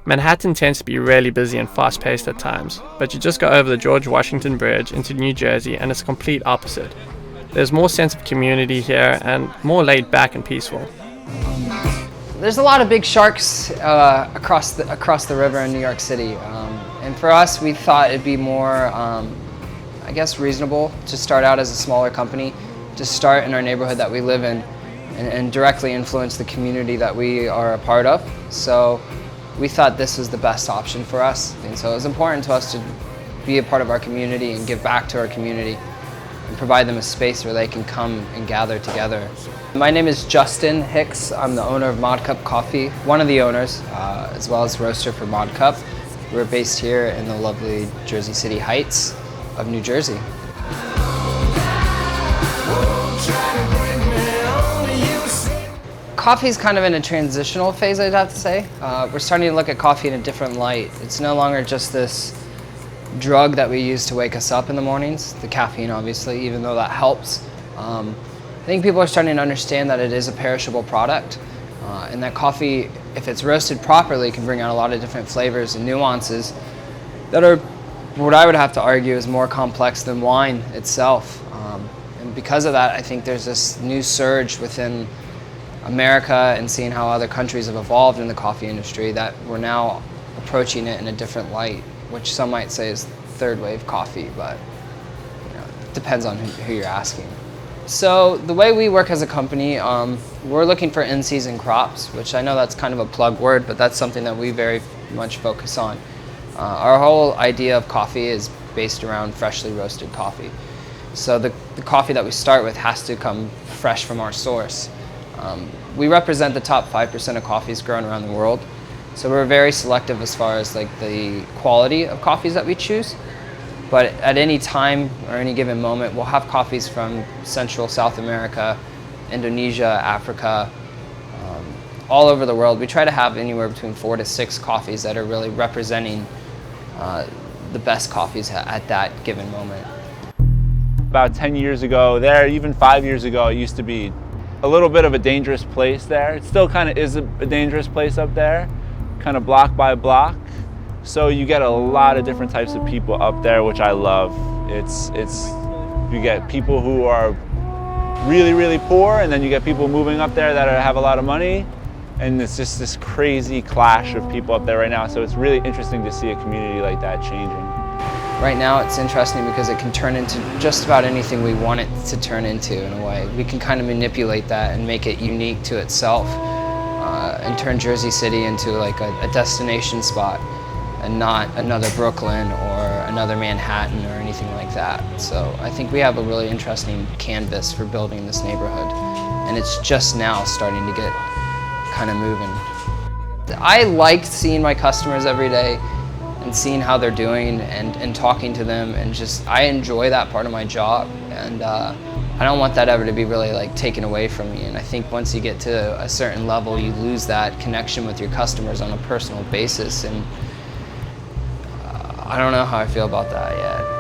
Manhattan tends to be really busy and fast-paced at times, but you just go over the George Washington Bridge into New Jersey and it's the complete opposite. There's more sense of community here and more laid back and peaceful. There's a lot of big sharks across the river in New York City, and for us, we thought it'd be more, I guess, reasonable to start out as a smaller company, to start in our neighborhood that we live in, and directly influence the community that we are a part of. So we thought this was the best option for us, and so it was important to us to be a part of our community and give back to our community and provide them a space where they can come and gather together. My name is Justin Hicks. I'm the owner of Mod Cup Coffee, one of the owners, as well as roaster for Mod Cup. We're based here in the lovely Jersey City Heights of New Jersey. Coffee is kind of in a transitional phase, I'd have to say. We're starting to look at coffee in a different light. It's no longer just this drug that we use to wake us up in the mornings, the caffeine obviously, even though that helps. I think people are starting to understand that it is a perishable product, and that coffee, if it's roasted properly, can bring out a lot of different flavors and nuances that are, what I would have to argue, is more complex than wine itself. And because of that, I think there's this new surge within America and seeing how other countries have evolved in the coffee industry, that we're now approaching it in a different light, which some might say is third wave coffee, but it depends on who you're asking. So the way we work as a company, we're looking for in-season crops, which I know that's kind of a plug word, but that's something that we very much focus on. Our whole idea of coffee is based around freshly roasted coffee. So the coffee that we start with has to come fresh from our source. We represent the top 5% of coffees grown around the world. So we're very selective as far as like the quality of coffees that we choose. But at any time or any given moment, we'll have coffees from Central, South America, Indonesia, Africa, all over the world. We try to have anywhere between 4 to 6 coffees that are really representing the best coffees at that given moment. About 10 years ago there, even 5 years ago, it used to be a little bit of a dangerous place there. It still kind of is a dangerous place up there, kind of block by block. So you get a lot of different types of people up there, which I love. You get people who are really, really poor, and then you get people moving up there that have a lot of money, and it's just this crazy clash of people up there right now. So it's really interesting to see a community like that changing. Right now it's interesting because it can turn into just about anything we want it to turn into in a way. We can kind of manipulate that and make it unique to itself, and turn Jersey City into like a destination spot and not another Brooklyn or another Manhattan or anything like that. So I think we have a really interesting canvas for building this neighborhood, and it's just now starting to get kind of moving. I like seeing my customers every day and seeing how they're doing and talking to them, and I enjoy that part of my job, and I don't want that ever to be really like taken away from me. And I think once you get to a certain level, you lose that connection with your customers on a personal basis, and I don't know how I feel about that yet.